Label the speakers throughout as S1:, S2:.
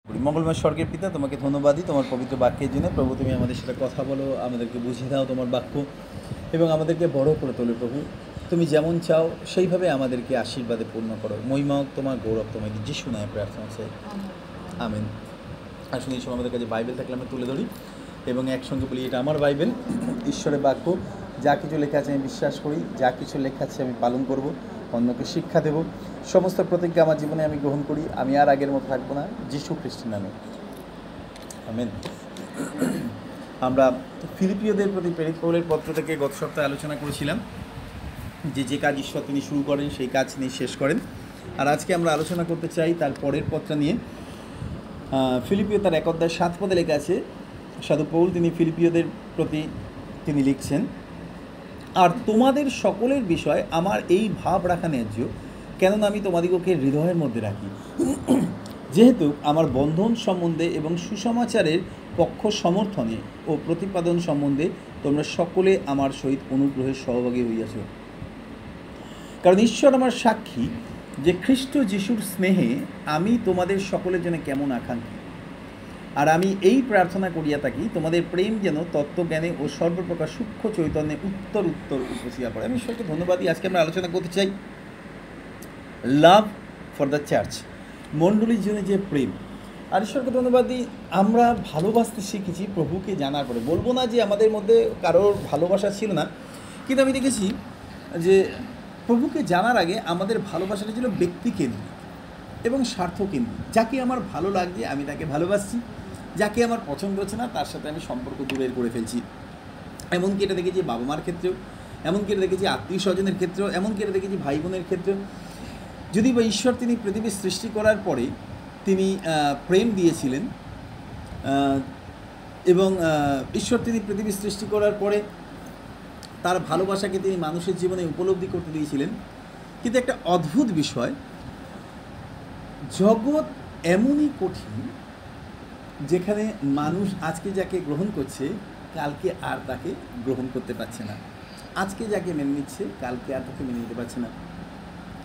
S1: মঙ্গলময় স্বর্গের পিতা, তোমাকে ধন্যবাদই তোমার পবিত্র বাক্যের জন্য। প্রভু, তুমি আমাদের সাথে কথা বলো, আমাদেরকে বুঝিয়ে দাও তোমার বাক্য এবং আমাদেরকে বড় করে তোলো। প্রভু, তুমি যেমন চাও সেইভাবে আমাদেরকে আশীর্বাদে পূর্ণ করো। মহিমা হোক তোমার, গৌরব তোমাকে, যিশু নামে প্রার্থনা চাই, আমেন। আসলে এই সময় আমাদের কাছে বাইবেল থাকলে আমরা তুলে ধরি এবং একসঙ্গে বলি, এটা আমার বাইবেল, ঈশ্বরের বাক্য। যা কিছু লেখা আছে আমি বিশ্বাস করি, যা কিছু লেখা আছে আমি পালন করব, অন্যকে শিক্ষা দেব। সমস্ত প্রতিজ্ঞা আমার জীবনে আমি গ্রহণ করি। আমি আর আগের মতো থাকবো না, যিশু খ্রিস্টের নামে, আমেন। আমরা ফিলিপিওদের প্রতি প্রেরিত পৌলের পত্র থেকে গত সপ্তাহে আলোচনা করেছিলাম যে কাজ ঈশ্বর তিনি শুরু করেন সেই কাজ তিনি শেষ করেন। আর আজকে আমরা আলোচনা করতে চাই তার পরের পত্র নিয়ে। ফিলিপিও তার 1 অধ্যায় 7 পদে লেখা আছে, সাধু পৌল তিনি ফিলিপিওদের প্রতি তিনি লিখছেন, আর তোমাদের সকলের বিষয় আমার এই ভাব রাখা ন্যায্য, কেননা আমি তোমাদিগকে হৃদয়ের মধ্যে রাখি, যেহেতু আমার বন্ধন সম্বন্ধে এবং সুসমাচারের পক্ষ সমর্থনে ও প্রতিপাদন সম্বন্ধে তোমরা সকলে আমার সহিত অনুগ্রহের সহভাগী হইয়াছ। কারণ ঈশ্বর আমার সাক্ষী যে খ্রিস্ট যিশুর স্নেহে আমি তোমাদের সকলের জন্য কেমন আকাঙ্ক্ষী। আর আমি এই প্রার্থনা করিয়া থাকি, তোমাদের প্রেম যেন তত্ত্বজ্ঞানে ও সর্বপ্রকার সূক্ষ্ম চৈতন্যে উত্তর উপসিয়া পড়ে। আমি ঈশ্বরকে ধন্যবাদই। আজকে আমরা আলোচনা করতে চাই লাভ ফর দ্য চার্চ, মণ্ডলীর জন্য যে প্রেম। আর ঈশ্বরকে ধন্যবাদই, আমরা ভালোবাসতে শিখেছি প্রভুকে জানার পরে। বলবো না যে আমাদের মধ্যে কারোর ভালোবাসা ছিল না, কিন্তু আমি দেখেছি যে প্রভুকে জানার আগে আমাদের ভালোবাসাটা ছিল ব্যক্তিকেন্দ্রিক এবং স্বার্থকেন্দ্রিক। যাকে আমার ভালো লাগছে আমি তাকে ভালোবাসছি, যাকে আমার পছন্দ হচ্ছে না তার সাথে আমি সম্পর্ক দূরের করে ফেলছি। এমনকি এটা দেখেছি বাবা মার ক্ষেত্রেও, এমনকি এটা দেখেছি আত্মীয় স্বজনের ক্ষেত্রেও, এমনকি এটা দেখেছি ভাই বোনের ক্ষেত্রেও। যদি বা ঈশ্বর তিনি পৃথিবী সৃষ্টি করার পরে তিনি প্রেম দিয়েছিলেন এবং ঈশ্বর তিনি পৃথিবী সৃষ্টি করার পরে তার ভালোবাসাকে তিনি মানুষের জীবনে উপলব্ধি করতে দিয়েছিলেন। কিন্তু একটা অদ্ভুত বিষয়, জগৎ এমনই কঠিন যেখানে মানুষ আজকে যাকে গ্রহণ করছে কালকে আর তাকে গ্রহণ করতে পারছে না, আজকে যাকে মেনে নিচ্ছে কালকে আর তাকে মেনে নিতে পারছে না।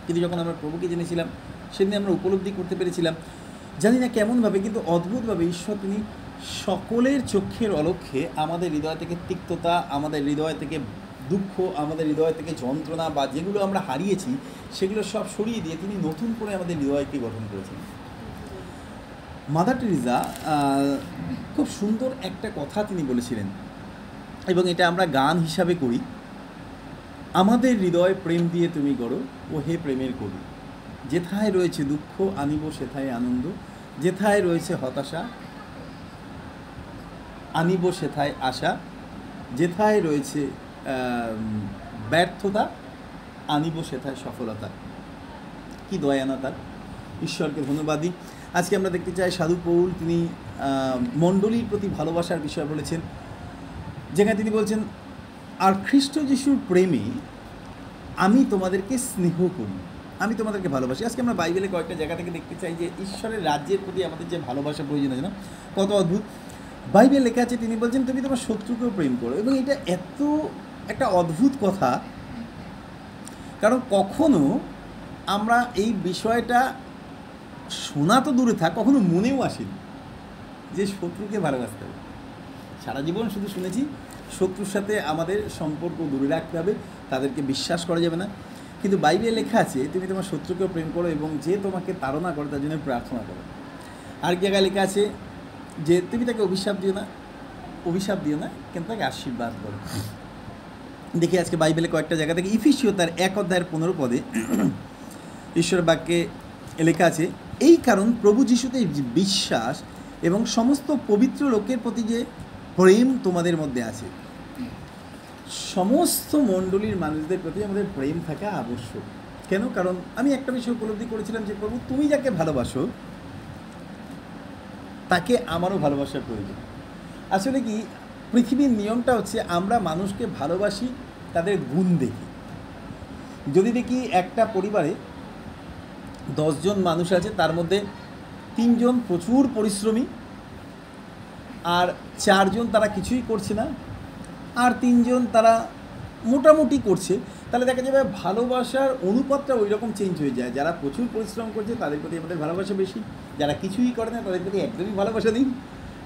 S1: কিন্তু যখন আমরা প্রভুকে জেনেছিলাম সেদিন আমরা উপলব্ধি করতে পেরেছিলাম, জানি না কেমনভাবে, কিন্তু অদ্ভুতভাবে ঈশ্বর তিনি সকলের চোখের অলক্ষ্যে আমাদের হৃদয় থেকে তিক্ততা, আমাদের হৃদয় থেকে দুঃখ, আমাদের হৃদয় থেকে যন্ত্রণা বা যেগুলো আমরা হারিয়েছি সেগুলো সব সরিয়ে দিয়ে তিনি নতুন করে আমাদের হৃদয়কে গঠন করেছেন। মাদার টেরেসা খুব সুন্দর একটা কথা তিনি বলেছিলেন এবং এটা আমরা গান হিসাবে করি, আমাদের হৃদয় প্রেম দিয়ে তুমি গড়ো ও হে প্রেমের কবি, যেথায় রয়েছে দুঃখ আনিব সেথায় আনন্দ, যেথায় রয়েছে হতাশা আনিব সেথায় আশা, যেথায় রয়েছে ব্যর্থতা আনিব সেথায় সফলতা। কি দয়ানা তার, ঈশ্বরকে ধন্যবাদী। আজকে আমরা দেখতে চাই সাধু পৌল তিনি মণ্ডলীর প্রতি ভালোবাসার বিষয় বলেছেন, যেখানে তিনি বলছেন, আর খ্রিস্ট যিশুর প্রেমে আমি তোমাদেরকে স্নেহ করি, আমি তোমাদেরকে ভালোবাসি। আজকে আমরা বাইবেলে কয়েকটা জায়গা থেকে দেখতে চাই যে ঈশ্বরের রাজ্যের প্রতি আমাদের যে ভালোবাসা প্রয়োজন আছে না, কত অদ্ভুত। বাইবেল লেখা আছে, তিনি বলছেন তুমি তোমার শত্রুকেও প্রেম করো। এবং এটা এত একটা অদ্ভুত কথা, কারণ কখনো আমরা এই বিষয়টা শোনা তো দূরে থাক, কখনো মনেও আসেনি যে শত্রুকে ভালোবাসতে হবে। সারা জীবন শুধু শুনেছি শত্রুর সাথে আমাদের সম্পর্ক দূরে রাখতে হবে, তাদেরকে বিশ্বাস করা যাবে না। কিন্তু বাইবেলে লেখা আছে তুমি তোমার শত্রুকেও প্রেম করো এবং যে তোমাকে তাড়না করে তার জন্য প্রার্থনা করো। আরেক জায়গায় লেখা আছে যে তুমি তাকে অভিশাপ দিও না কিন্তু তাকে আশীর্বাদ করো। দেখি আজকে বাইবেলে কয়েকটা জায়গা থেকে। ইফিসীয় তার 1 অধ্যায়ের 15 পদে ঈশ্বরের বাক্যে লেখা আছে, এই কারণ প্রভু যিশুতে বিশ্বাস এবং সমস্ত পবিত্র লোকের প্রতি যে প্রেম তোমাদের মধ্যে আছে। সমস্ত মণ্ডলীর মানুষদের প্রতি আমাদের প্রেম থাকা আবশ্যক। কেন? কারণ আমি একটা বিষয় উপলব্ধি করেছিলাম যে প্রভু তুমি যাকে ভালোবাসো তাকে আমারও ভালোবাসার প্রয়োজন। আসলে কি, পৃথিবীর নিয়মটা হচ্ছে আমরা মানুষকে ভালোবাসি তাদের গুণ দেখি। যদি দেখি একটা পরিবারে 10 জন মানুষ আছে, তার মধ্যে 3 জন প্রচুর পরিশ্রমী আর 4 জন তারা কিছুই করছে না, আর 3 জন তারা মোটামুটি করছে, তাহলে দেখা যাবে ভালোবাসার অনুপাতটা ওই রকম চেঞ্জ হয়ে যায়। যারা প্রচুর পরিশ্রম করছে তাদের প্রতি আমাদের ভালোবাসা বেশি, যারা কিছুই করে না তাদের প্রতি একদমই ভালোবাসা দিন,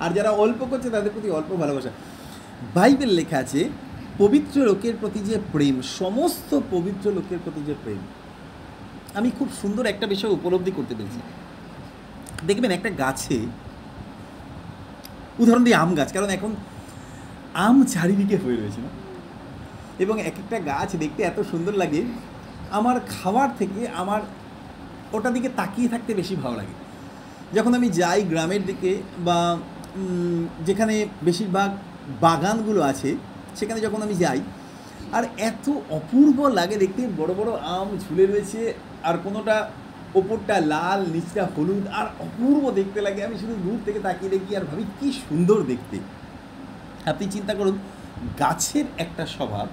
S1: আর যারা অল্প করছে তাদের প্রতি অল্প ভালোবাসা। বাইবেল লেখা আছে পবিত্র লোকের প্রতি যে প্রেম, সমস্ত পবিত্র লোকের প্রতি যে প্রেম। আমি খুব সুন্দর একটা বিষয় উপলব্ধি করতে পেরেছি। দেখবেন একটা গাছে, উদাহরণ দিই আম গাছ, কারণ এখন আম চারিদিকে হয়ে রয়েছে না, এবং এক একটা গাছ দেখতে এত সুন্দর লাগে, আমার খাওয়ার থেকে আমার ওটা দিকে তাকিয়ে থাকতে বেশি ভালো লাগে। যখন আমি যাই গ্রামের দিকে বা যেখানে বেশিরভাগ বাগানগুলো আছে সেখানে যখন আমি যাই, আর এত অপূর্ব লাগে দেখতে, বড় বড় আম ঝুলে রয়েছে, আর কোনোটা ওপরটা লাল নিচটা হলুদ, আর অপূর্ব দেখতে লাগে। আমি শুধু দূর থেকে তাকিয়ে দেখি আর ভাবি কী সুন্দর দেখতে। আপনি চিন্তা করুন গাছের একটা স্বভাব।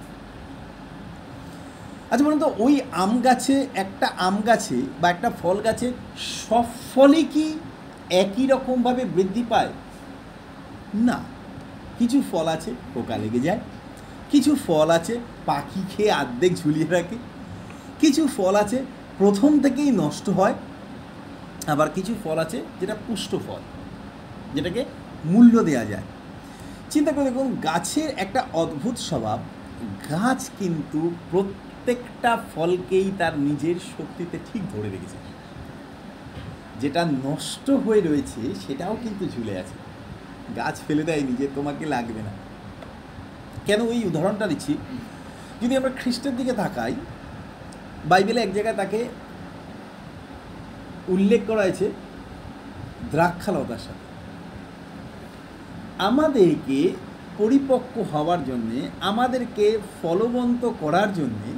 S1: আচ্ছা বলুন তো, ওই আম গাছে, একটা আম গাছে বা একটা ফল গাছে সব ফলই কি একই রকমভাবে বৃদ্ধি পায়? না, কিছু ফল আছে পোকা লেগে যায়, কিছু ফল আছে পাখি খেয়ে অর্ধেক ঝুলিয়ে রাখে, কিছু ফল আছে প্রথম থেকেই নষ্ট হয়, আবার কিছু ফল আছে যেটা পুষ্ট ফল, যেটাকে মূল্য দেওয়া যায়। চিন্তা করে দেখুন, গাছের একটা অদ্ভুত স্বভাব, গাছ কিন্তু প্রত্যেকটা ফলকেই তার নিজের শক্তিতে ঠিক ধরে রেখেছে। যেটা নষ্ট হয়ে রয়েছে সেটাও কিন্তু ঝুলে আছে, গাছ ফেলে দেয় নিজে, তোমাকে লাগবে না। কেন এই উদাহরণটা দিচ্ছি, যদি আমরা খ্রিস্টের দিকে তাকাই, বাইবেলে এক জায়গায় তাকে উল্লেখ করা হয়েছে দ্রাক্ষালতার সাথে। আমাদেরকে পরিপক্ক হওয়ার জন্যে, আমাদেরকে ফলবন্ত করার জন্যে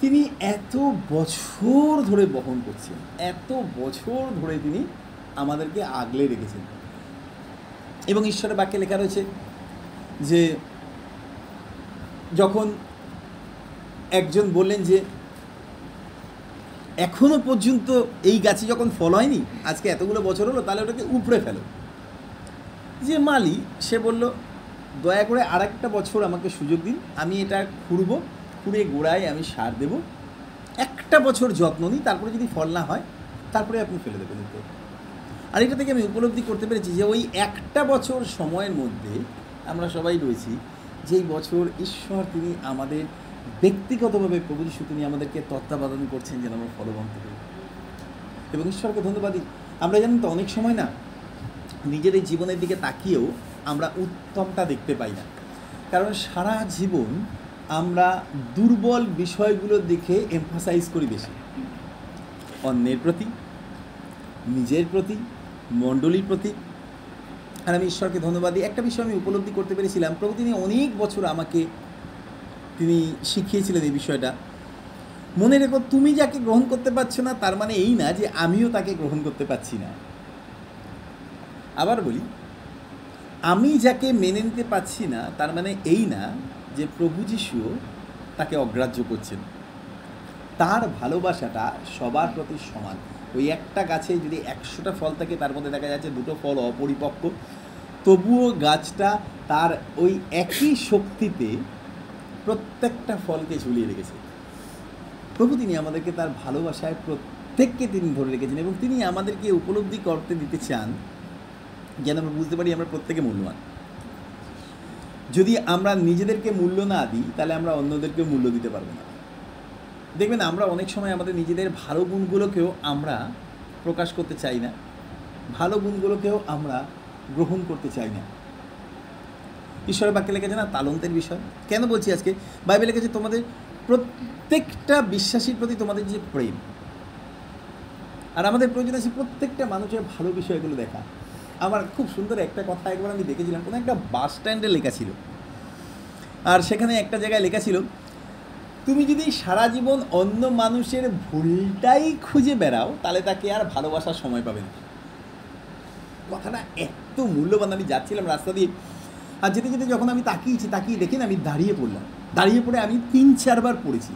S1: তিনি এত বছর ধরে বহন করছেন, এত বছর ধরে তিনি আমাদেরকে আগলে রেখেছেন। এবং ঈশ্বরের বাক্যে লেখা রয়েছে যে যখন একজন বললেন যে এখনো পর্যন্ত এই গাছে যখন ফল হয়নি, আজকে এতগুলো বছর হলো, তাহলে ওটাকে উপড়ে ফেলো। যে মালি, সে বলল দয়া করে আর একটা বছর আমাকে সুযোগ দিন, আমি এটা খুঁড়ব, খুঁড়ে গোড়ায় আমি সার দেব, একটা বছর যত্ন নিই, তারপরে যদি ফল না হয় তারপরে আপনি ফেলে দেবেন। আর এটা থেকে আমি উপলব্ধি করতে পেরেছি যে ওই একটা বছর সময়ের মধ্যে আমরা সবাই রয়েছি, যেই বছর ঈশ্বর তিনি আমাদের ব্যক্তিগতভাবে, প্রভু যিশু তিনি আমাদেরকে তত্ত্বাবধান করছেন যেন আমরা ফলবন্ত হই। এবং ঈশ্বরকে ধন্যবাদ দিই। আমরা জানেন তো অনেক সময় না নিজেদের জীবনের দিকে তাকিয়েও আমরা উত্তমটা দেখতে পাই না, কারণ সারা জীবন আমরা দুর্বল বিষয়গুলোর দিকে এমফাসাইজ করি বেশি, অন্যের প্রতি, নিজের প্রতি, মণ্ডলীর প্রতি। আর আমি ঈশ্বরকে ধন্যবাদ দিই, একটা বিষয় আমি উপলব্ধি করতে পেরেছিলাম, প্রভু তিনি অনেক বছর আমাকে তিনি শিখিয়েছিলেন এই বিষয়টা। মনে রেখো, তুমি যাকে গ্রহণ করতে পারছো না তার মানে এই না যে আমিও তাকে গ্রহণ করতে পারছি না। আবার বলি, আমি যাকে মেনে নিতে পারছি না তার মানে এই না যে প্রভু যিশুও তাকে অগ্রাহ্য করছেন। তার ভালোবাসাটা সবার প্রতি সমান। ওই একটা গাছে যদি 100টা ফল থাকে, তার মধ্যে দেখা যাচ্ছে 2টো ফল অপরিপক্ক, তবুও গাছটা তার ওই একই শক্তিতে প্রত্যেকটা ফলকে ঝুলিয়ে রেখেছে। প্রভু তিনি আমাদেরকে তার ভালোবাসায় প্রত্যেককে তিনি ধরে রেখেছেন, এবং তিনি আমাদেরকে উপলব্ধি করতে দিতে চান যেন আমরা বুঝতে পারি আমরা প্রত্যেকে মূল্যবান। যদি আমরা নিজেদেরকে মূল্য না দিই তাহলে আমরা অন্যদেরকে মূল্য দিতে পারবো না। দেখবেন আমরা অনেক সময় আমাদের নিজেদের ভালো গুণগুলোকেও আমরা প্রকাশ করতে চাই না, ভালো গুণগুলোকেও আমরা গ্রহণ করতে চাই না। ঈশ্বরের বাক্যে লেখেছে না তালন্তের বিষয়। কেন বলছি আজকে, বাইবেলে লেখেছে তোমাদের প্রত্যেকটা বিশ্বাসীর প্রতি তোমাদের যে প্রেম, আর আমাদের প্রয়োজন আছে প্রত্যেকটা মানুষের ভালো বিষয়গুলো দেখা। আমার খুব সুন্দর একটা কথা একবার আমি দেখেছিলাম, কোনো একটা বাস স্ট্যান্ডে লেখা ছিল, আর সেখানে একটা জায়গায় লেখা ছিল, তুমি যদি সারা জীবন অন্য মানুষের ভুলটাই খুঁজে বেড়াও তাহলে তাকে আর ভালোবাসার সময় পাবে না। কথাটা এত মূল্যবান। আমি যাচ্ছিলাম রাস্তা দিয়ে, আর যেতে যেতে যখন আমি তাকিয়ে দেখি না, আমি দাঁড়িয়ে পড়লাম। দাঁড়িয়ে পড়ে আমি 3-4 বার পড়েছি,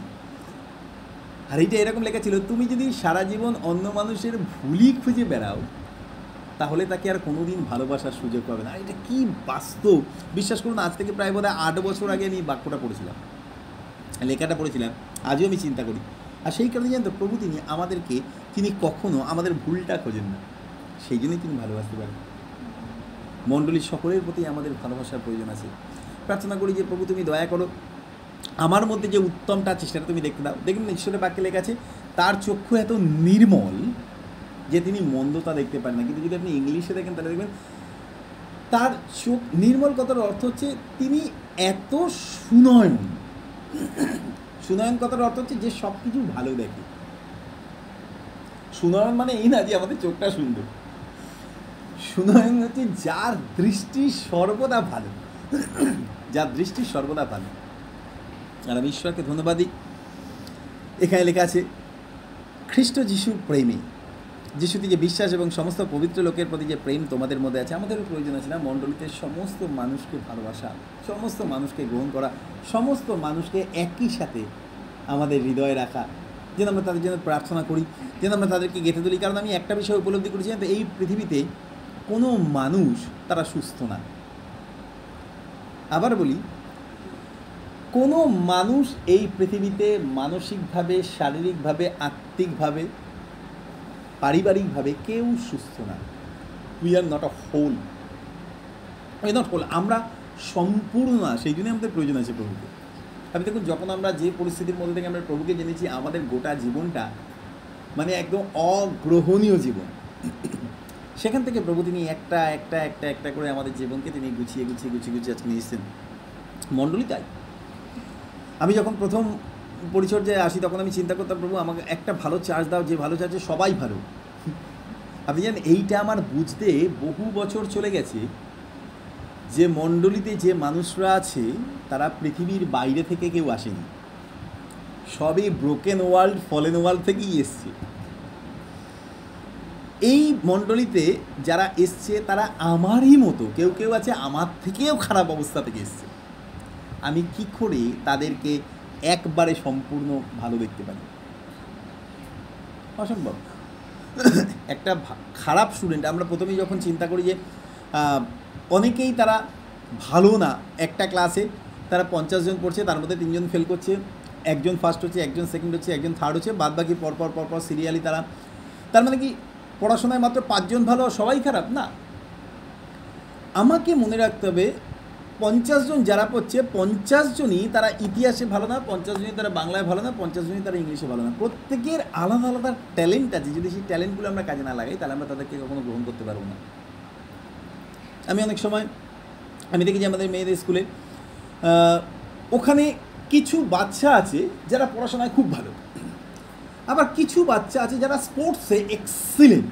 S1: আর এইটা এরকম লেখা ছিল, তুমি যদি সারা জীবন অন্য মানুষের ভুলই খুঁজে বেড়াও তাহলে তাকে আর কোনোদিন ভালোবাসার সুযোগ পাবে না। আর এটা কি বাস্তব! বিশ্বাস করুন, আজ থেকে প্রায় বোধহয় 8 বছর আগে আমি বাক্যটা পড়েছিলাম, লেখাটা পড়েছিলাম। আজও আমি চিন্তা করি আর সেই কারণে জানতো প্রভু তিনি কখনো আমাদের ভুলটা খোঁজেন না, সেই জন্যই তিনি ভালোবাসতে পারেন। মণ্ডলীর সকলের প্রতি আমাদের ভালোবাসার প্রয়োজন আছে। প্রার্থনা করি যে প্রভু তুমি দয়া করো, আমার মধ্যে যে উত্তমটা আছে সেটা তুমি দেখতে দাও। দেখবেন ঈশ্বরের বাক্যে লেখা আছে তার চক্ষু এত নির্মল যে তিনি মন্দতা দেখতে পারেন না। কিন্তু যদি আপনি ইংলিশে দেখেন তাহলে দেখবেন তার চোখ নির্মল কথার অর্থ হচ্ছে তিনি এত সুনয়ন। সুনয়ন কথার অর্থ হচ্ছে যে সব কিছু ভালো দেখে। সুনয়ন মানে এই না যে আমাদের চোখটা সুন্দর, সুনয়ন হচ্ছে যার দৃষ্টি সর্বদা ভালো, যার দৃষ্টি সর্বদা ভালো। আর আমি ঈশ্বরকে ধন্যবাদ দিই, এখানে লেখা আছে খ্রিস্ট যিশুর প্রেমে, যিশুতে যে বিশ্বাস এবং সমস্ত পবিত্র লোকের প্রতি যে প্রেম তোমাদের মধ্যে আছে। আমাদেরও প্রয়োজন আছে না মণ্ডলীতে সমস্ত মানুষকে ভালোবাসা, সমস্ত মানুষকে গ্রহণ করা, সমস্ত মানুষকে একই সাথে আমাদের হৃদয়ে রাখা, যেন আমরা তাদের জন্য প্রার্থনা করি, যেন আমরা তাদেরকে গেঁথে তুলি। কারণ আমি একটা বিষয় উপলব্ধি করেছি, এই পৃথিবীতে কোনো মানুষ তারা সুস্থ না। আবার বলি, কোনো মানুষ এই পৃথিবীতে মানসিকভাবে, শারীরিকভাবে, আত্মিকভাবে, পারিবারিকভাবে কেউ সুস্থ না। We are not a whole, not whole, আমরা সম্পূর্ণ না। সেই জন্যই আমাদের প্রয়োজন আছে প্রভুকে। আপনি দেখুন, যখন আমরা যে পরিস্থিতির মধ্যে থেকে আমরা প্রভুকে জেনেছি, আমাদের গোটা জীবনটা মানে একদম অগ্রহণীয় জীবন। সেখান থেকে প্রভু তিনি একটা একটা একটা একটা করে আমাদের জীবনকে তিনি গুছিয়ে গুছিয়ে গুছিয়ে গুছিয়ে আজকে নিয়ে এসেছেন। মণ্ডলী তাই। আমি যখন প্রথম পরিচর্যায় আসি তখন আমি চিন্তা করতাম, প্রভু আমাকে একটা ভালো চার্জ দাও, যে ভালো চার্জে সবাই ভালো। আপনি জানেন, এইটা আমার বুঝতে বহু বছর চলে গেছে যে মণ্ডলীতে যে মানুষরা আছে তারা পৃথিবীর বাইরে থেকে কেউ আসেনি, সবই ব্রোকেন ওয়ার্ল্ড, ফলেন ওয়ার্ল্ড থেকেই এসছে। এই মণ্ডলীতে যারা এসছে তারা আমারই মতো, কেউ কেউ আছে আমার থেকেও খারাপ অবস্থা থেকে এসছে। আমি কি করে তাদেরকে একবারে সম্পূর্ণ ভালো দেখতে পারি? অসম্ভব। একটা খারাপ স্টুডেন্ট, আমরা প্রথমেই যখন চিন্তা করি যে অনেকেই তারা ভালো না, একটা ক্লাসে তারা 50 জন পড়ছে, তার মধ্যে 3 জন ফেল করছে, একজন ফার্স্ট হচ্ছে, একজন সেকেন্ড হচ্ছে, একজন থার্ড হচ্ছে, বাদ বাকি পরপর সিরিয়ালি তারা। তার মানে কি পড়াশোনায় মাত্র 5 জন ভালো, সবাই খারাপ না? আমাকে মনে রাখতে হবে 50 জন যারা পড়ছে 50 জনই তারা ইতিহাসে ভালো না, 50 জনই তারা বাংলায় ভালো না, 50 জনই তারা ইংলিশে ভালো না। প্রত্যেকের আলাদা আলাদা ট্যালেন্ট আছে। যদি সেই ট্যালেন্টগুলো আমরা কাজে না লাগাই তাহলে আমরা তাদেরকে কখনো গ্রহণ করতে পারবো না। আমি অনেক সময় দেখি যে আমাদের মেয়েদের স্কুলে ওখানে কিছু বাচ্চা আছে যারা পড়াশোনায় খুব ভালো, আবার কিছু বাচ্চা আছে যারা স্পোর্টসে এক্সিলেন্ট।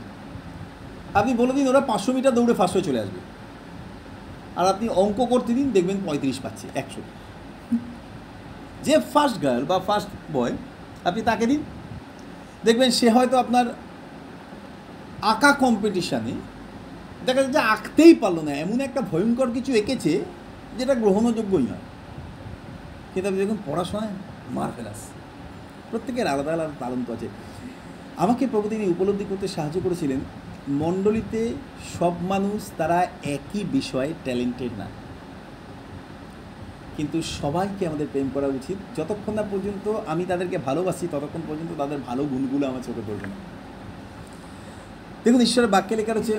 S1: আপনি বলে দিন ওরা 500 মিটার দৌড়ে ফার্স্ট হয়ে চলে আসবে, আর আপনি অঙ্ক করতে দিন দেখবেন 35 পাচ্ছে 100। যে ফার্স্ট গার্ল বা ফার্স্ট বয় আপনি তাকে দিন, দেখবেন সে হয়তো আপনার আঁকা কম্পিটিশানে দেখা যাচ্ছে আঁকতেই পারলো না, এমন একটা ভয়ঙ্কর কিছু এঁকেছে যেটা গ্রহণযোগ্যই নয়। কিন্তু আপনি দেখুন পড়াশোনায় মার্ভেলাস। প্রত্যেকের আলাদা আলাদা তালন্ত আছে। আমাকে প্রভু তিনি উপলব্ধি করতে সাহায্য করেছিলেন, মণ্ডলীতে সব মানুষ তারা একই বিষয়ে ট্যালেন্টেড না, কিন্তু সবাইকে আমাদের প্রেম করা উচিত। যতক্ষণ না পর্যন্ত আমি তাদেরকে ভালোবাসি ততক্ষণ পর্যন্ত তাদের ভালো গুণগুলো আমার চোখে পড়বে না। দেখুন, ঈশ্বরের বাক্যে লেখা রয়েছে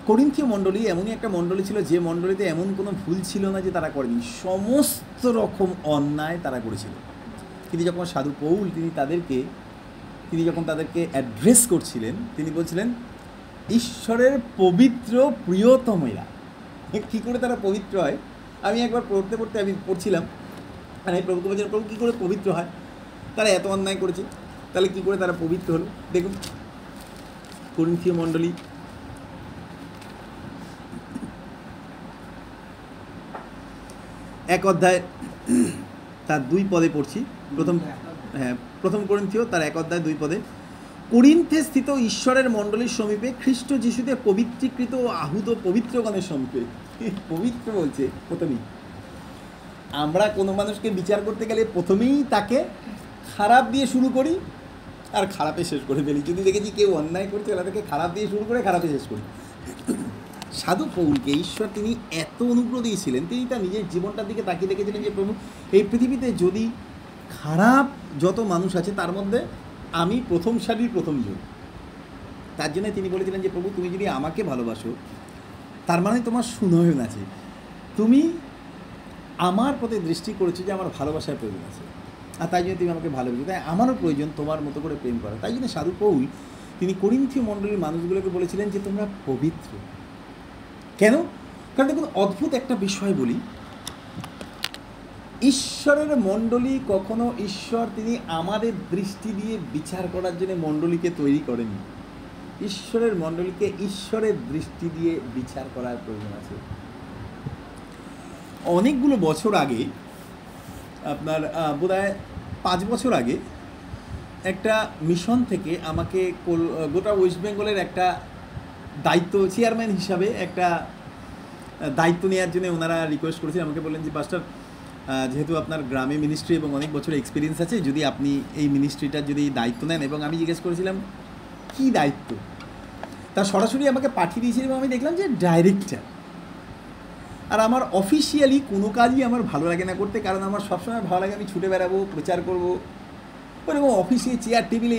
S1: করিন্থীয় মণ্ডলী এমনই একটা মণ্ডলী ছিল যে মণ্ডলীতে এমন কোনো ভুল ছিল না যে তারা করেনি, সমস্ত রকম অন্যায় তারা করেছিল। কিন্তু যখন সাধু পৌল তিনি যখন তাদেরকে অ্যাড্রেস করছিলেন, তিনি বলছিলেন ঈশ্বরের পবিত্র প্রিয়তমেরা। কী করে তারা পবিত্র হয়? আমি একবার পড়তে আমি পড়ছিলাম, আর আমি প্রভুকে বলছিলাম, প্রভু কী করে পবিত্র হয়? তারা এত অন্যায় করেছে, তাহলে কী করে তারা পবিত্র হলো? দেখুন, করিন্থীয় মণ্ডলী 1 অধ্যায় তার 2 পদে পড়ছি। প্রথম করিন্থীয় তার 1 অধ্যায় 2 পদে, করিন্থে স্থিত ঈশ্বরের মণ্ডলীর সমীপে খ্রিস্ট যিশুতে পবিত্রীকৃত ও আহুত পবিত্রগণের সমীপে। পবিত্র বলছে প্রথমেই। আমরা কোনো মানুষকে বিচার করতে গেলে প্রথমেই তাকে খারাপ দিয়ে শুরু করি আর খারাপে শেষ করে ফেলি। যদি দেখেছি কেউ অন্যায় করছে তাদেরকে খারাপ দিয়ে শুরু করে খারাপে শেষ করি। সাধু পৌলকে ঈশ্বর তিনি এত অনুগ্রহ দিয়েছিলেন, তিনি তার নিজের জীবনটার দিকে তাকিয়ে দেখেছিলেন যে প্রভু এই পৃথিবীতে যদি খারাপ যত মানুষ আছে তার মধ্যে আমি প্রথম সারির প্রথম জন। তার জন্য তিনি বলেছিলেন যে প্রভু তুমি যদি আমাকে ভালোবাসো তার মানে তোমার সুনয়ন আছে, তুমি আমার প্রতি দৃষ্টি করেছো যে আমার ভালোবাসার প্রয়োজন আছে, আর তাই জন্য তুমি আমাকে ভালোবাসো, তাই আমারও প্রয়োজন তোমার মতো করে প্রেম করা। তাই জন্য সাধু পৌল তিনি করিন্থীয় মণ্ডলীর মানুষগুলোকে বলেছিলেন যে তোমরা পবিত্র। কেন? কারণ দেখুন অদ্ভুত একটা বিষয় বলি, ঈশ্বরের মণ্ডলী কখনো ঈশ্বর তিনি আমাদের দৃষ্টি দিয়ে বিচার করার জন্য মণ্ডলীকে তৈরি করেননি। ঈশ্বরের মণ্ডলীকে ঈশ্বরের দৃষ্টি দিয়ে বিচার করার প্রয়োজন আছে। অনেকগুলো বছর আগে, আপনার বোধহয় 5 বছর আগে, একটা মিশন থেকে আমাকে গোটা ওয়েস্ট বেঙ্গলের একটা দায়িত্ব, চেয়ারম্যান হিসাবে একটা দায়িত্ব নেওয়ার জন্য ওনারা রিকোয়েস্ট করেছিলেন। আমাকে বললেন যে পাস্টার, যেহেতু আপনার গ্রামে মিনিস্ট্রি এবং অনেক বছরের এক্সপিরিয়েন্স আছে, যদি আপনি এই মিনিস্ট্রিটার যদি দায়িত্ব নেন। এবং আমি জিজ্ঞেস করেছিলাম কী দায়িত্ব, তা সরাসরি আমাকে পাঠিয়ে দিয়েছিলেন এবং আমি দেখলাম যে ডাইরেক্টর। আর আমার অফিসিয়ালি কোনো কাজই আমার ভালো লাগে না করতে, কারণ আমার সবসময় ভালো লাগে আমি ছুটে বেড়াবো, প্রচার করবো, ওরকম অফিসে চেয়ার টেবিলে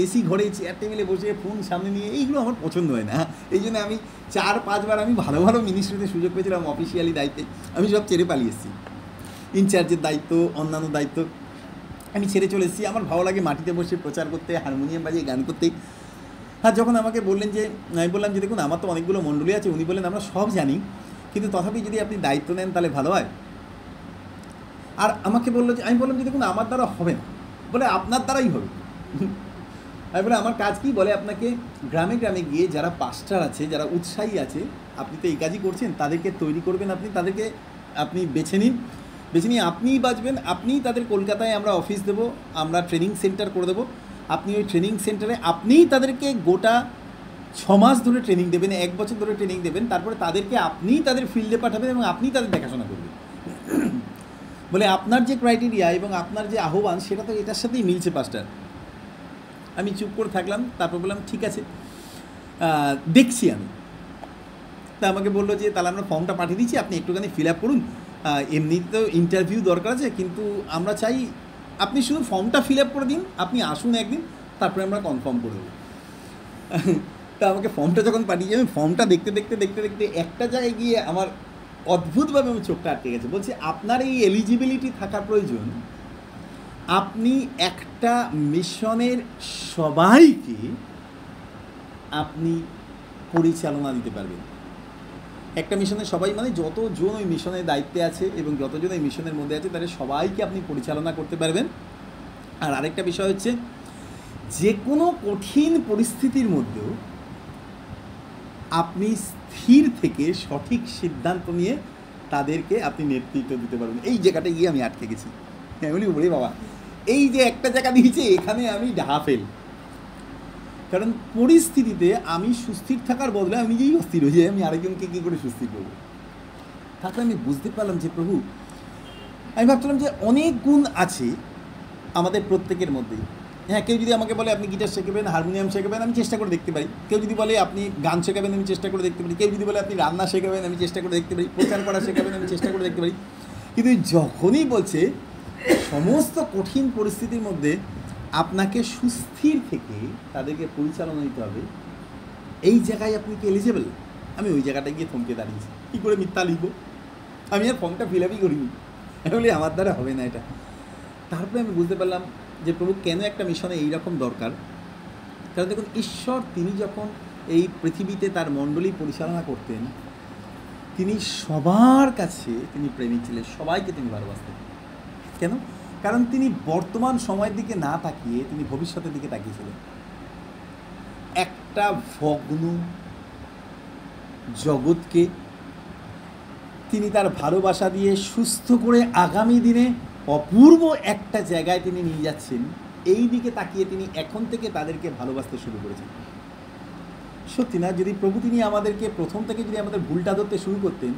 S1: এসি ঘরে চেয়ার টেবিলে বসে ফোন সামনে নিয়ে, এইগুলো আমার পছন্দ হয় না। এই জন্য আমি 4-5 বার আমি ভালো ভালো মিনিস্ট্রিতে সুযোগ পেয়েছিলাম অফিসিয়ালি দায়িত্বে, আমি সব ছেড়ে পালিয়ে এসেছি। ইনচার্জের দায়িত্ব, অন্যান্য দায়িত্ব আমি ছেড়ে চলে এসেছি। আমার ভালো লাগে মাটিতে বসে প্রচার করতে, হারমোনিয়াম বাজিয়ে গান করতে। আর যখন আমাকে বললেন যে, আমি বললাম যে দেখুন আমার তো অনেকগুলো মণ্ডলী আছে, উনি বললেন আমরা সব জানি, কিন্তু তথাপি যদি আপনি দায়িত্ব নেন তাহলে ভালো হয়। আর আমাকে বললো যে, আমি বললাম যে দেখুন আমার দ্বারা হবে না, বলে আপনার দ্বারাই হবে। আমি বলে আমার কাজ কি, বলে আপনাকে গ্রামে গ্রামে গিয়ে যারা পাস্টার আছে, যারা উৎসাহী আছে, আপনি তো এই কাজই করছেন, তাদেরকে তৈরি করবেন, তাদেরকে আপনি বেছে নিয়ে আপনিই বাঁচবেন, আপনিই তাদের কলকাতায় আমরা অফিস দেবো, আমরা ট্রেনিং সেন্টার করে দেবো, আপনি ওই ট্রেনিং সেন্টারে আপনিই তাদেরকে গোটা 6 মাস ধরে ট্রেনিং দেবেন, 1 বছর ধরে ট্রেনিং দেবেন, তারপরে তাদেরকে আপনিই তাদের ফিল্ডে পাঠাবেন এবং আপনিই তাদের দেখাশোনা করবেন। বলে আপনার যে ক্রাইটেরিয়া এবং আপনার যে আহ্বান সেটা তো এটার সাথেই মিলছে পাস্টার। আমি চুপ করে থাকলাম, তারপর বললাম ঠিক আছে, দেখছি আমি। তা আমাকে বললো যে তাহলে আমরা ফর্মটা পাঠিয়ে দিচ্ছি, আপনি একটুখানি ফিল আপ করুন, এমনিতে তো ইন্টারভিউ দরকার আছে, কিন্তু আমরা চাই আপনি শুধু ফর্মটা ফিল আপ করে দিন, আপনি আসুন একদিন, তারপরে আমরা কনফার্ম করে দেবো। তা আমাকে ফর্মটা যখন পাঠিয়ে, আমি ফর্মটা দেখতে দেখতে একটা জায়গায় গিয়ে আমার অদ্ভুতভাবে আমার চোখটা আটকে গেছে। বলছে আপনার এই এলিজিবিলিটি থাকা প্রয়োজন, আপনি একটা মিশনের সবাইকে আপনি পরিচালনা দিতে পারবেন। একটা মিশনের সবাই মানে যতজন ওই মিশনের দায়িত্বে আছে এবং যতজন ওই মিশনের মধ্যে আছে তাদের সবাইকে আপনি পরিচালনা করতে পারবেন। আর আরেকটা বিষয় হচ্ছে, যে কোনো কঠিন পরিস্থিতির মধ্যেও আপনি স্থির থেকে সঠিক সিদ্ধান্ত নিয়ে তাদেরকে আপনি নেতৃত্ব দিতে পারবেন। এই জায়গাটা গিয়ে আমি আটকে গেছি। হ্যাঁ বলি, ওরে বাবা, এই যে একটা জায়গা দিয়েছে এখানে আমি ফেল। কারণ পরিস্থিতিতে আমি সুস্থির থাকার বদলে আমি নিজেই অস্থির হয়ে যাই, আমি আরেকজনকে কী করে সুস্থির করবো। তারপরে আমি বুঝতে পারলাম যে প্রভু, আমি ভাবছিলাম যে অনেক গুণ আছে আমাদের প্রত্যেকের মধ্যেই। হ্যাঁ, কেউ যদি আমাকে বলে আপনি গিটার শেখাবেন, হারমোনিয়াম শেখাবেন, আমি চেষ্টা করে দেখতে পারি। কেউ যদি বলে আপনি গান শেখাবেন, আমি চেষ্টা করে দেখতে পারি। কেউ যদি বলে আপনি রান্না শেখাবেন, আমি চেষ্টা করে দেখতে পারি। প্রচার করা শেখাবেন, আমি চেষ্টা করে দেখতে পারি। কিন্তু যখনই বলছে সমস্ত কঠিন পরিস্থিতির মধ্যে আপনাকে সুস্থির থেকে তাদেরকে পরিচালনা দিতে হবে, এই জায়গায় আপনি কি এলিজেবল, আমি ওই জায়গাটায় গিয়ে থমকে দাঁড়িয়েছি। কী করে মিথ্যা লিখবো, আমি আর ফর্মটা ফিল আপই করিনি, বলে আমার দ্বারা হবে না এটা। তারপরে আমি বুঝতে পারলাম যে প্রভু কেন একটা মিশনে এইরকম দরকার। কারণ দেখুন, ঈশ্বর তিনি যখন এই পৃথিবীতে তার মণ্ডলী পরিচালনা করতেন, তিনি সবার কাছে তিনি প্রেমিক ছিলেন, সবাইকে তিনি ভালোবাসতেন। কেন? কারণ তিনি বর্তমান সময়ের দিকে না তাকিয়ে তিনি ভবিষ্যতের দিকে তাকিয়েছিলেন। একটা ভগ্ন জগৎকে তিনি তার ভালোবাসা দিয়ে সুস্থ করে আগামী দিনে অপূর্ব একটা জায়গায় তিনি নিয়ে যাচ্ছেন, এই দিকে তাকিয়ে তিনি এখন থেকে তাদেরকে ভালোবাসতে শুরু করেছেন। সত্যি না, যদি প্রভু তিনি আমাদেরকে প্রথম থেকে যদি আমাদের ভুলটা ধরতে শুরু করতেন,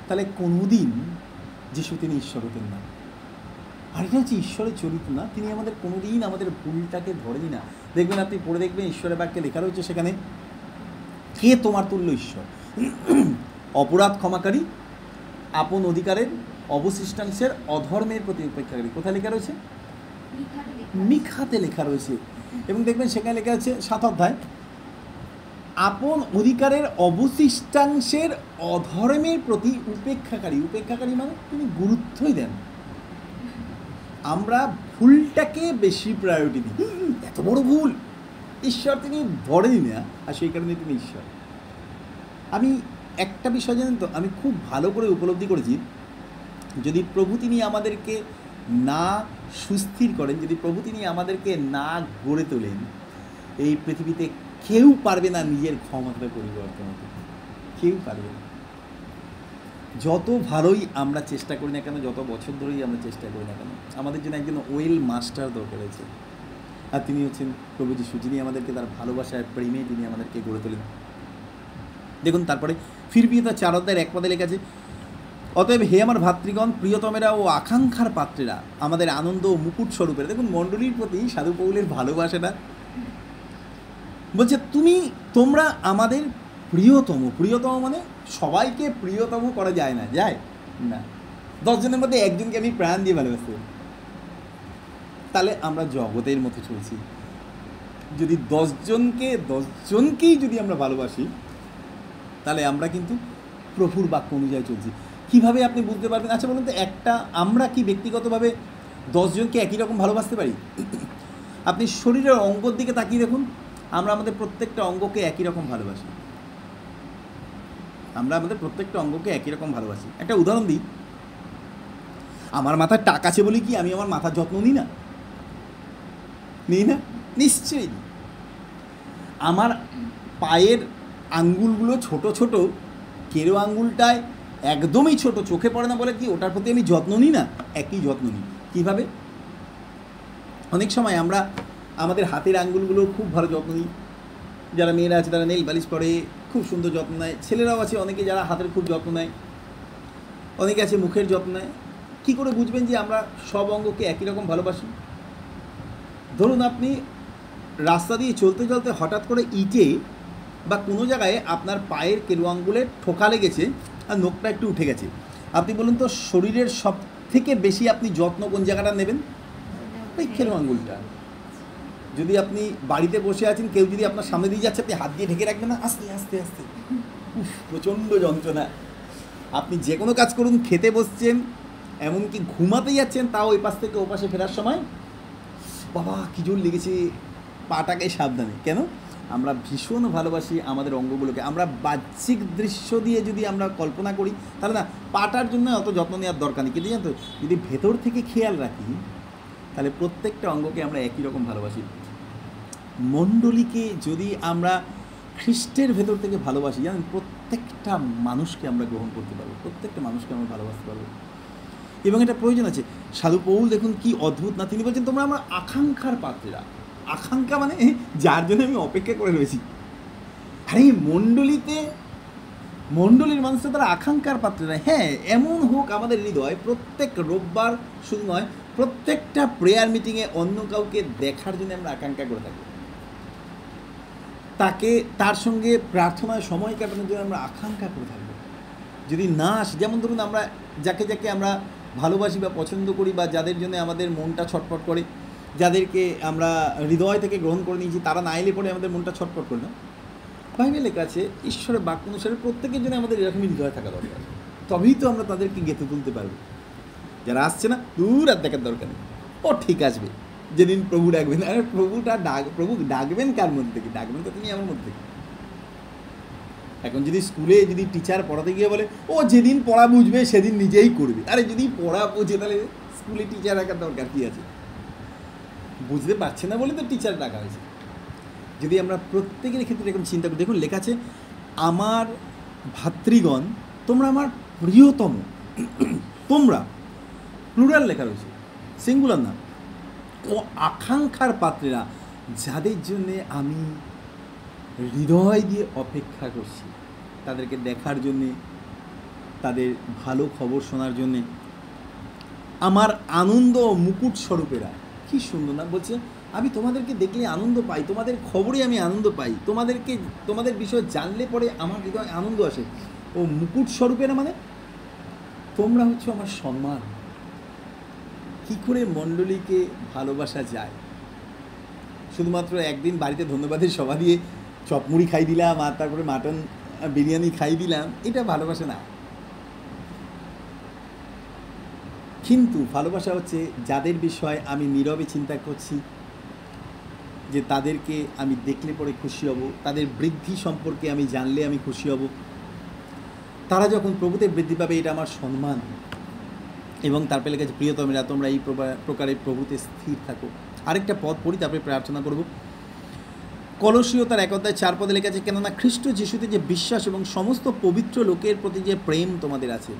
S1: তাহলে কোনোদিন যিশু তিনি ঈশ্বর হতেন না। আর এটা হচ্ছে ঈশ্বরের চরিত্র না, তিনি আমাদের কোনোদিন আমাদের ভুলটাকে ধরেনি না। দেখবেন, আপনি পড়ে দেখবেন ঈশ্বরের বাক্যে লেখা রয়েছে সেখানে, কে তোমার তুল্য ঈশ্বর, অপরাধ ক্ষমাকারী, আপন অধিকারের অবশিষ্টাংশের অধর্মের প্রতি উপেক্ষাকারী। কোথায় লেখা রয়েছে? মিখাতে লেখা রয়েছে। এবং দেখবেন সেখানে লেখা আছে 7 অধ্যায়, আপন অধিকারের অবশিষ্টাংশের অধর্মের প্রতি উপেক্ষাকারী। উপেক্ষাকারী মানে তিনি গুরুত্বই দেন। আমরা ভুলটাকে বেশি প্রায়োরিটি দিই, এত বড় ভুল, ঈশ্বর তিনি ধরেনি না, আর সেই কারণে তিনি ঈশ্বর। আমি একটা বিষয় জানেন তো, আমি খুব ভালো করে উপলব্ধি করেছি, যদি প্রভু তিনি আমাদেরকে না সুস্থির করেন, যদি প্রভু তিনি আমাদেরকে না গড়ে তোলেন, এই পৃথিবীতে কেউ পারবে না নিজের ক্ষমতা পরিবর্তন হতে, কেউ পারবে না। যত ভালোই আমরা চেষ্টা করি না কেন, যত বছর ধরেই আমরা চেষ্টা করি না কেন, আমাদের জন্য একজন ওয়েল মাস্টার দরকার আছে, আর তিনি হচ্ছেন প্রভু যিশু, যিনি আমাদেরকে তার ভালোবাসার প্রেমে তিনি আমাদেরকে গড়ে তোলেন। দেখুন তারপরে ফিরবি তার 4 অধ্যায়ের 1 পদে লেখা আছে, অতএব হে আমার ভাতৃগণ, প্রিয়তমেরা ও আকাঙ্ক্ষার পাত্রেরা, আমাদের আনন্দ ও মুকুট স্বরূপের। দেখুন মণ্ডলীর প্রতি সাধু পৌলের ভালোবাসাটা বলছে, তোমরা আমাদের প্রিয়তম। প্রিয়তম মানে সবাইকে প্রিয়তম করা যায় না, যায় না। 10 জনের মধ্যে একজনকে আমি প্রাণ দিয়ে ভালোবাসি, তাহলে আমরা জগতের মতো চলছি। যদি 10 জনকেই যদি আমরা ভালোবাসি, তাহলে আমরা কিন্তু প্রভুর বাক্য অনুযায়ী চলছি। কীভাবে আপনি বুঝতে পারবেন? আচ্ছা বলুন তো, আমরা কি ব্যক্তিগতভাবে 10 জনকে একই রকম ভালোবাসতে পারি? আপনি শরীরের অঙ্গর দিকে তাকিয়ে দেখুন, আমরা আমাদের প্রত্যেকটা অঙ্গকে একই রকম ভালোবাসি। একটা উদাহরণ দিই, আমার মাথায় টাক আছে বলে কি আমি আমার মাথার যত্ন নিই না? নিশ্চয়ই। আমার পায়ের আঙ্গুলগুলো ছোট ছোট, কেরো আঙ্গুলটায় একদমই ছোট, চোখে পড়ে না বলে কি ওটার প্রতি আমি যত্ন নিই না? একই যত্ন নিই। কীভাবে? অনেক সময় আমরা আমাদের হাতের আঙ্গুলগুলো খুব ভালো যত্ন নিই। যারা মেয়েরা আছে তারা নেল পালিশ করে, খুব সুন্দর যত্ন নেয়। ছেলেরাও আছে অনেকে যারা হাতের খুব যত্ন নেয়, অনেকে আছে মুখের যত্ন নেয়। কী করে বুঝবেন যে আমরা সব অঙ্গকে একই রকম ভালোবাসি? ধরুন আপনি রাস্তা দিয়ে চলতে চলতে হঠাৎ করে ইটে বা কোনো জায়গায় আপনার পায়ের কেরু আঙ্গুলে ঠোকা লেগেছে আর নখটা একটু উঠে গেছে। আপনি বলুন তো, শরীরের সব থেকে বেশি আপনি যত্ন কোন জায়গাটা নেবেন? ওই কেরু আঙ্গুলটা। যদি আপনি বাড়িতে বসে আছেন, কেউ যদি আপনার সামনে দিয়ে যাচ্ছে, আপনি হাত দিয়ে ঢেকে রাখবেন না, আস্তে আস্তে আস্তে, প্রচণ্ড যন্ত্রণা। আপনি যে কোনো কাজ করুন, খেতে বসছেন, এমনকি ঘুমাতে যাচ্ছেন, তাও ওই পাশ থেকে ও পাশে ফেরার সময় বাবা কি জোর লেগেছে, পাটাকে সাবধানে। কেন? আমরা ভীষণ ভালোবাসি আমাদের অঙ্গগুলোকে। আমরা বাহ্যিক দৃশ্য দিয়ে যদি আমরা কল্পনা করি, তাহলে না পাটার জন্য অত যত্ন নেওয়ার দরকার নেই। কিন্তু জানো, যদি ভেতর থেকে খেয়াল রাখি, তাহলে প্রত্যেকটা অঙ্গকে আমরা একই রকম ভালোবাসি। মণ্ডলীকে যদি আমরা খ্রিস্টের ভেতর থেকে ভালোবাসি, জানেন, প্রত্যেকটা মানুষকে আমরা গ্রহণ করতে পারবো, প্রত্যেকটা মানুষকে আমরা ভালোবাসতে পারবো। এবং এটা প্রয়োজন আছে। সাধু পৌল দেখুন কি অদ্ভুত না, তিনি বলছেন তোমরা আমরা আকাঙ্ক্ষার পাত্রেরা। আকাঙ্ক্ষা মানে যার জন্য আমি অপেক্ষা করে রয়েছি। আরে মণ্ডলীর মানুষরা তারা আকাঙ্ক্ষার পাত্রেরা। হ্যাঁ, এমন হোক আমাদের হৃদয় প্রত্যেক রোববার, শুধু নয়, প্রত্যেকটা প্রেয়ার মিটিংয়ে অন্য কাউকে দেখার জন্য আমরা আকাঙ্ক্ষা করে থাকি, তার সঙ্গে প্রার্থনায় সময় কাটানোর জন্য আমরা আকাঙ্ক্ষা করে থাকবো। যদি না আসে, যেমন ধরুন আমরা যাকে আমরা ভালোবাসি বা পছন্দ করি, বা যাদের জন্য আমাদের মনটা ছটফট করে, যাদেরকে আমরা হৃদয় থেকে গ্রহণ করে নিয়েছি, তারা না এলে পরে আমাদের মনটা ছটফট করে না। বাইবেলের লেখা আছে, ঈশ্বরের বাক্য অনুসারে প্রত্যেকের জন্য আমাদের এরকমই হৃদয় থাকা দরকার, তবেই তো আমরা তাদেরকে গেঁথে তুলতে পারবো। যারা আসছে না, দূর আর দেখার দরকার নেই, ও ঠিক আসবে যেদিন প্রভু ডাকবেন। আরে প্রভু ডাকবেন কার মধ্যে থেকে? ডাকবেন তো তিনি আমার মধ্যে থেকে। এখন যদি স্কুলে যদি টিচার পড়াতে গিয়ে বলে ও যেদিন পড়া বুঝবে সেদিন নিজেই করবে, আরে যদি পড়া বুঝে তাহলে স্কুলে টিচার রাখার দরকার কী আছে? বুঝতে পারছে না বলে তো টিচার রাখা হয়েছে। যদি আমরা প্রত্যেকের ক্ষেত্রে এরকম চিন্তা করি, দেখুন লেখা আছে, আমার ভাতৃগণ, তোমরা আমার প্রিয়তম। তোমরা প্লুরাল লেখা রয়েছে, সিঙ্গুলার না। ও আকাঙ্ক্ষার পাত্রেরা, যাদের জন্যে আমি হৃদয় দিয়ে অপেক্ষা করছি, তাদেরকে দেখার জন্যে, তাদের ভালো খবর শোনার জন্যে। আমার আনন্দ মুকুট স্বরূপেরা। কী সুন্দর না? বলছে আমি তোমাদেরকে দেখলে আনন্দ পাই, তোমাদের খবরে আমি আনন্দ পাই, তোমাদের বিষয় জানলে পরে আমার হৃদয় আনন্দ আসে। ও মুকুট স্বরূপেরা মানে তোমরা হচ্ছে আমার সম্মান। কী করে মণ্ডলীকে ভালোবাসা যায়? শুধুমাত্র একদিন বাড়িতে ধন্যবাদের সভা দিয়ে চপমুড়ি খাই দিলাম আর তারপরে মাটন বিরিয়ানি খাই দিলাম, এটা ভালোবাসা না। কিন্তু ভালোবাসা হচ্ছে যাদের বিষয়ে আমি নীরবে চিন্তা করছি, যে তাদেরকে আমি দেখলে পরে খুশি হব, তাদের বৃদ্ধি সম্পর্কে আমি জানলে আমি খুশি হব, তারা যখন প্রভুতে বৃদ্ধি পাবে, এটা আমার সম্মান। এবং তারপরে লেখা আছে, প্রিয়তমেরা তোমরা এই প্রকারে প্রভুতে স্থির থাকো। আরেকটা পদ পড়ি, তারপরে প্রার্থনা করব। কলসীয় তার 1:4 লেখা আছে, কেননা খ্রিস্ট যিশুতে যে বিশ্বাস এবং সমস্ত পবিত্র লোকের প্রতি যে প্রেম তোমাদের আছে।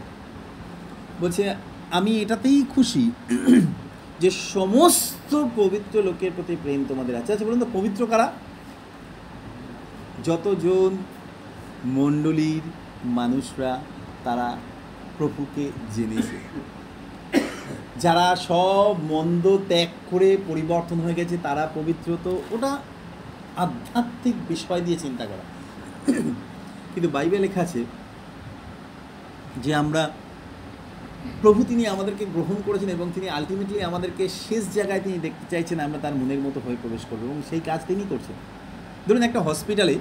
S1: বলছে আমি এটাতেই খুশি যে সমস্ত পবিত্র লোকের প্রতি প্রেম তোমাদের আছে। আচ্ছা বলুন তো, পবিত্র কারা? যতজন মণ্ডলীর মানুষরা তারা প্রভুকে জেনেছে, যারা সব মন্দ ত্যাগ করে পরিবর্তন হয়ে গেছে, তারা পবিত্র। তো ওটা আধ্যাত্মিক বিষয় দিয়ে চিন্তা করা। কিন্তু বাইবেলে লেখা আছে যে আমরা প্রভু তিনি আমাদেরকে গ্রহণ করেছেন এবং তিনি আলটিমেটলি আমাদেরকে শেষ জায়গায় তিনি দেখতে চাইছেন, আমরা তার মনের মতো হয়ে প্রবেশ করবো, এবং সেই কাজ তিনি করছেন। ধরুন একটা হসপিটালে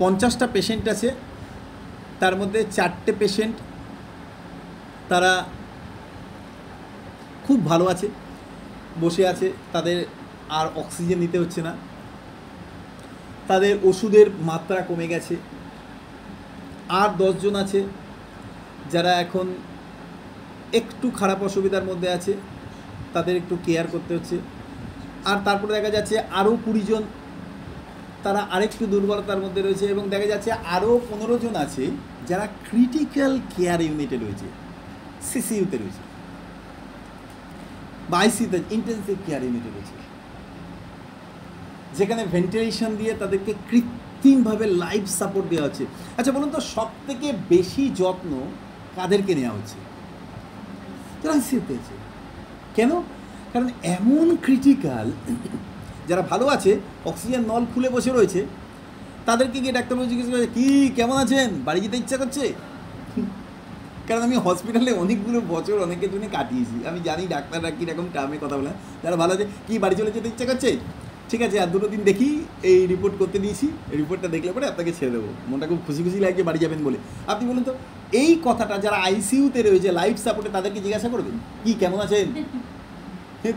S1: 50টা পেশেন্ট আছে, তার মধ্যে 4টে পেশেন্ট তারা খুব ভালো আছে, বসে আছে, তাদের আর অক্সিজেন নিতে হচ্ছে না, তাদের ওষুধের মাত্রা কমে গেছে। আর 10 জন আছে যারা এখন একটু খারাপ অসুবিধার মধ্যে আছে, তাদের একটু কেয়ার করতে হচ্ছে। আর তারপরে দেখা যাচ্ছে আরও 20 জন তারা আরেকটু দুর্বলতার মধ্যে রয়েছে, এবং দেখা যাচ্ছে আরও 15 জন আছে যারা ক্রিটিক্যাল কেয়ার ইউনিটে রয়েছে, সিসিইউতে রয়েছে, বা আইসিইউতে ইন্টেন্সিভ কেয়ার ইউনিটে রয়েছে, যেখানে ভেন্টিলেশন দিয়ে তাদেরকে কৃত্রিমভাবে লাইফ সাপোর্ট দেওয়া হচ্ছে। আচ্ছা বলুন তো, সব থেকে বেশি যত্ন কাদেরকে নেওয়া হচ্ছে? যারা আইসিইউতে আছে। কেন? কারণ এমন ক্রিটিক্যাল, যারা ভালো আছে, অক্সিজেন নল খুলে বসে রয়েছে, তাদেরকে গিয়ে ডাক্তারবাবু জিজ্ঞেস করে, কী কেমন আছেন, বাড়ি যেতে ইচ্ছা করছে? কারণ আমি হসপিটালে অনেকগুলো বছর অনেকের জন্য কাটিয়েছি, আমি জানি ডাক্তাররা কীরকম টার্মে কথা বলে। যারা ভালো আছে, কি বাড়ি চলে যেতে ইচ্ছা করছে? ঠিক আছে, আর 2 দিন দেখি, এই রিপোর্ট করতে দিয়েছি, রিপোর্টটা দেখলে পরে আপনাকে ছেড়ে দেবো, মনটা খুব খুশি খুশি লাগছে বাড়ি যাবেন বলে। আপনি বলুন তো, এই কথাটা যারা আইসিইউতে রয়েছে লাইফ সাপোর্টে, তাদেরকে জিজ্ঞাসা করবেন কি কেমন আছেন?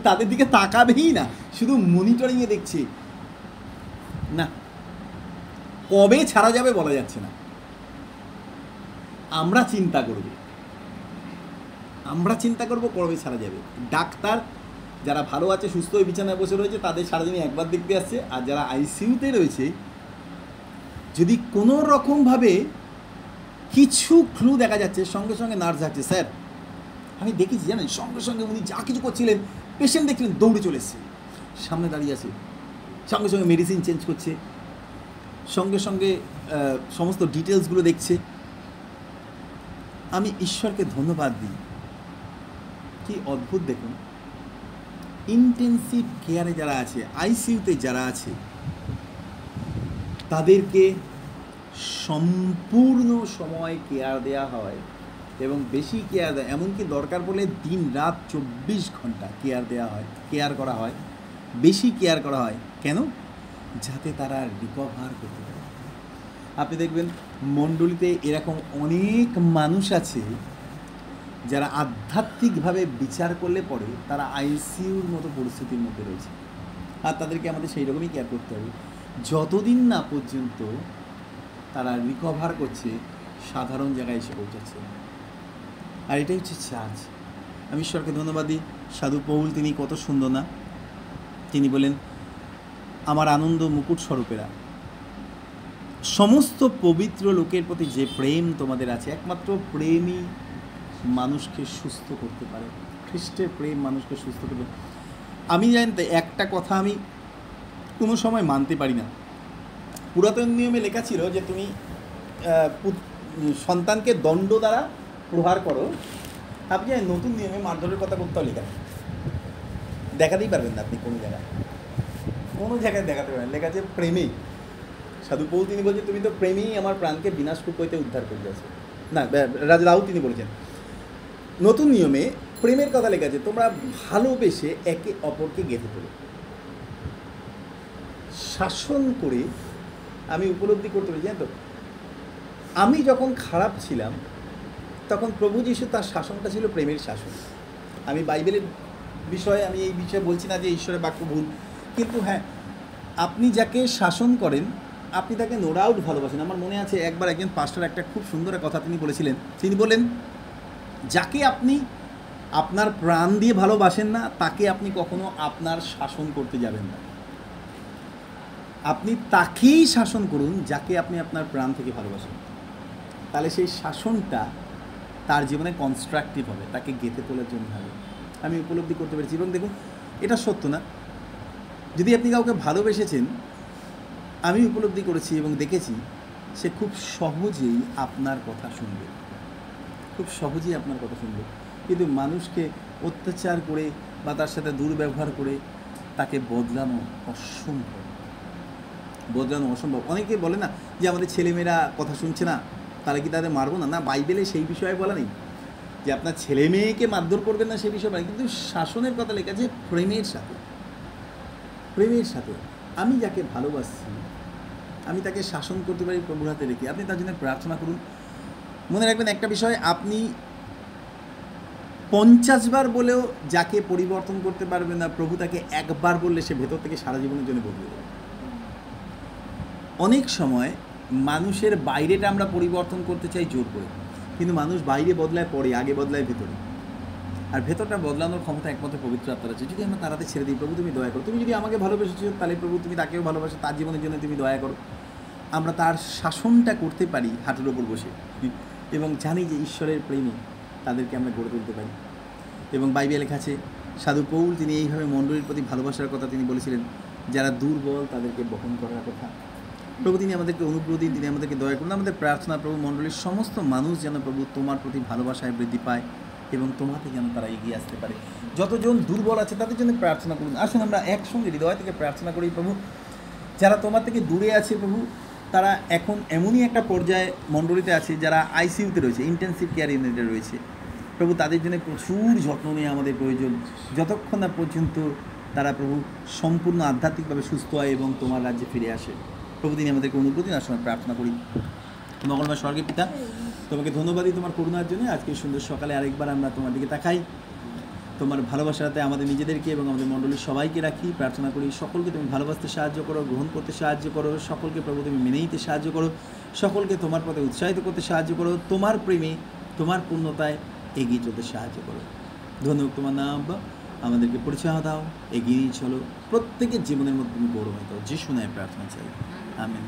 S1: তাদের দিকে তাকাবেই না, শুধু মনিটরিংয়ে দেখছে। না, কবে ছাড়া যাবে বলা যাচ্ছে না। আমরা চিন্তা করব কবে ছাড়া যাবে। ডাক্তার যারা ভালো আছে, সুস্থ হয়ে বিছানায় বসে রয়েছে, তাদের সারাদিনে একবার দেখতে আসছে। আর যারা আইসিইউতে রয়েছে, যদি কোনো রকমভাবে কিছু ক্লু দেখা যাচ্ছে, সঙ্গে সঙ্গে নার্স যাচ্ছে, স্যার আমি দেখেছি জানেন, সঙ্গে সঙ্গে উনি যা কিছু করছিলেন, পেশেন্ট দেখছিলেন, দৌড়ে চলে এসছে, সামনে দাঁড়িয়ে আছে, সঙ্গে সঙ্গে মেডিসিন চেঞ্জ করছে, সঙ্গে সঙ্গে সমস্ত ডিটেলসগুলো দেখছে। আমি ঈশ্বরকে ধন্যবাদ দিই, কি অদ্ভুত। দেখুন, ইন্টেন্সিভ কেয়ারে যারা আছে, আইসিইউতে যারা আছে, তাদেরকে সম্পূর্ণ সময় কেয়ার দেওয়া হয়, এবং বেশি কেয়ার দেয়, এমনকি দরকার পড়লে দিন রাত 24 ঘন্টা কেয়ার করা হয়, বেশি কেয়ার করা হয়। কেন? যাতে তারা রিকভার করতে পারে। আপনি দেখবেন মণ্ডলীতে এরকম অনেক মানুষ আছে যারা আধ্যাত্মিকভাবে বিচার করলে পরে তারা আইসিইউর মতো পরিস্থিতির মধ্যে রয়েছে, আর তাদেরকে আমাদের সেই রকমই কেয়ার করতে হবে, যতদিন না পর্যন্ত তারা রিকভার করছে, সাধারণ জায়গায় এসে পৌঁছাচ্ছে। আর এটাই হচ্ছে চার্জ। আমি ঈশ্বরকে ধন্যবাদ দিই। সাধু পৌল তিনি কত সুন্দর না, তিনি বলেন, আমার আনন্দ মুকুট স্বরূপেরা, সমস্ত পবিত্র লোকের প্রতি যে প্রেম তোমাদের আছে, একমাত্র প্রেমই মানুষকে সুস্থ করতে পারে। খ্রিস্টের প্রেম মানুষকে সুস্থ করবে। আমি জানতে একটা কথা আমি কোনো সময় মানতে পারি না। পুরাতন নিয়মে লেখা ছিল যে তুমি সন্তানকে দণ্ড দ্বারা প্রহার করো। আপনি জানেন নতুন নিয়মে মারধরের কথা কোথাও লেখা নেই, দেখাতেই পারবেন না আপনি কোনো জায়গায় দেখাতে পারবেন। লেখা আছে প্রেমে। সাধু পৌল তিনি বলছে, তুমি তো প্রেমেই আমার প্রাণকে বিনাশ কূপ হইতে উদ্ধার করে যাচ্ছ। না, রাজা রাও তিনি বলেছেন নতুন নিয়মে প্রেমের কথা লেখা আছে, তোমরা ভালোবেসে একে অপরকে গেঁথে তোলো। শাসন করে আমি উপলব্ধি করতে পারি, জানো তো, আমি যখন খারাপ ছিলাম তখন প্রভু যীশু তার শাসনটা ছিল প্রেমের শাসন। আমি বাইবেলের বিষয়ে আমি এই বিষয়ে বলছি না যে ঈশ্বরের বাক্য ভুল, কিন্তু হ্যাঁ, আপনি যাকে শাসন করেন আপনি তাকে নো ডাউট ভালোবাসেন। আমার মনে আছে একবার একজন পাস্টর একটা খুব সুন্দর কথা তিনি বলেছিলেন, তিনি বলেন যাকে আপনি আপনার প্রাণ দিয়ে ভালোবাসেন না তাকে আপনি কখনো আপনার শাসন করতে যাবেন না। আপনি তাকেই শাসন করুন যাকে আপনি আপনার প্রাণ থেকে ভালোবাসেন, তাহলে সেই শাসনটা তার জীবনে কনস্ট্রাকটিভ হবে, তাকে গেঁথে তোলার জন্য হবে। আমি উপলব্ধি করতে পেরেছি। এবং দেখুন, এটা সত্য না, যদি আপনি কাউকে ভালোবেসেছেন, আমি উপলব্ধি করেছি এবং দেখেছি সে খুব সহজেই আপনার কথা শুনবে, খুব সহজেই আপনার কথা শুনবে। কিন্তু মানুষকে অত্যাচার করে বা তার সাথে দুর্ব্যবহার করে তাকে বদলানো অসম্ভব, বদলানো অসম্ভব। অনেকে বলে না যে আমাদের ছেলেমেয়েরা কথা শুনছে না, তাহলে কি তাদের মারবো না? না, বাইবেলে সেই বিষয়ে বলা নেই যে আপনার ছেলে মেয়েকে মারধর করবেন না, সেই বিষয়ে বলে, কিন্তু শাসনের কথা লেখা আছে প্রেমের সাথে। প্রেমের সাথে আমি যাকে ভালোবাসছি আমি তাকে শাসন করতে পারি প্রভুর হাতে রেখে। আপনি তার জন্য প্রার্থনা করুন। মনে রাখবেন একটা বিষয়, আপনি 50 বার বলেও যাকে পরিবর্তন করতে পারবেন না, প্রভু তাকে একবার বললে সে ভেতর থেকে সারা জীবনের জন্য বদলে দেবে। অনেক সময় মানুষের বাইরেটা আমরা পরিবর্তন করতে চাই জোর করে, কিন্তু মানুষ বাইরে বদলায় পরে, আগে বদলায় ভেতরে। আর ভেতরটা বদলানোর ক্ষমতা একমাত্র পবিত্র আত্মার আছে। যদি আমরা তাড়াতাড়ি ছেড়ে দিই, প্রভু তুমি দয়া করো, তুমি যদি আমাকে ভালোবেসেছো তাহলে প্রভু তুমি তাকেও ভালোবাসো, তার জীবনের জন্য তুমি দয়া করো। আমরা তার শাসনটা করতে পারি হাঁটুর ওপর বসে, এবং জানি যে ঈশ্বরের প্রেমে তাদেরকে আমরা গড়ে তুলতে পারি। এবং বাইবেলে লেখা আছে সাধু পৌল তিনি এইভাবে মণ্ডলীর প্রতি ভালোবাসার কথা তিনি বলেছিলেন, যারা দুর্বল তাদেরকে বহন করার কথা। প্রভু তিনি আমাদেরকে অনুগ্রহ দিন, তিনি আমাদেরকে দয়া করুন। আমাদের প্রার্থনা প্রভু মণ্ডলীর সমস্ত মানুষ যেন প্রভু তোমার প্রতি ভালোবাসায় বৃদ্ধি পায় এবং তোমাতে যেন তারা এগিয়ে আসতে পারে। যতজন দুর্বল আছে তাদের জন্য প্রার্থনা করুন। আসুন আমরা একসঙ্গে হৃদয় থেকে প্রার্থনা করি। প্রভু, যারা তোমার থেকে দূরে আছে প্রভু, তারা এখন এমনই একটা পর্যায়ে মণ্ডলীতে আছে যারা আইসিইউতে রয়েছে, ইন্টেন্সিভ কেয়ার ইউনিটে রয়েছে। প্রভু তাদের জন্য প্রচুর যত্ন নেওয়া আমাদের প্রয়োজন, যতক্ষণ না পর্যন্ত তারা প্রভু সম্পূর্ণ আধ্যাত্মিকভাবে সুস্থ হয় এবং তোমার রাজ্যে ফিরে আসে। প্রভু তিনি আমাদেরকে অনুগ্রহ দিন। আসলে প্রার্থনা করি। মঙ্গলময় স্বর্গের পিতা, তোমাকে ধন্যবাদই তোমার করুণার জন্য। আজকে সুন্দর সকালে আরেকবার আমরা তোমার দিকে তাকাই, তোমার ভালোবাসাতে আমাদের নিজেদেরকে এবং আমাদের মণ্ডলীর সবাইকে রাখি। প্রার্থনা করি সকলকে তুমি ভালোবাসতে সাহায্য করো, গ্রহণ করতে সাহায্য করো, সকলকে প্রভু তুমি মেনে নিতে সাহায্য করো, সকলকে তোমার পথে উৎসাহিত করতে সাহায্য করো, তোমার প্রেমে তোমার পূর্ণতায় এগিয়ে চলতে সাহায্য করো। ধন্যবাদ তোমার নাম, আমাদেরকে পরিচয় দাও, এগিয়ে চলো, প্রত্যেকের জীবনের মধ্যে তুমি গৌরবান্বিত হও। যিশু নামে প্রার্থনা চাই, আমেন।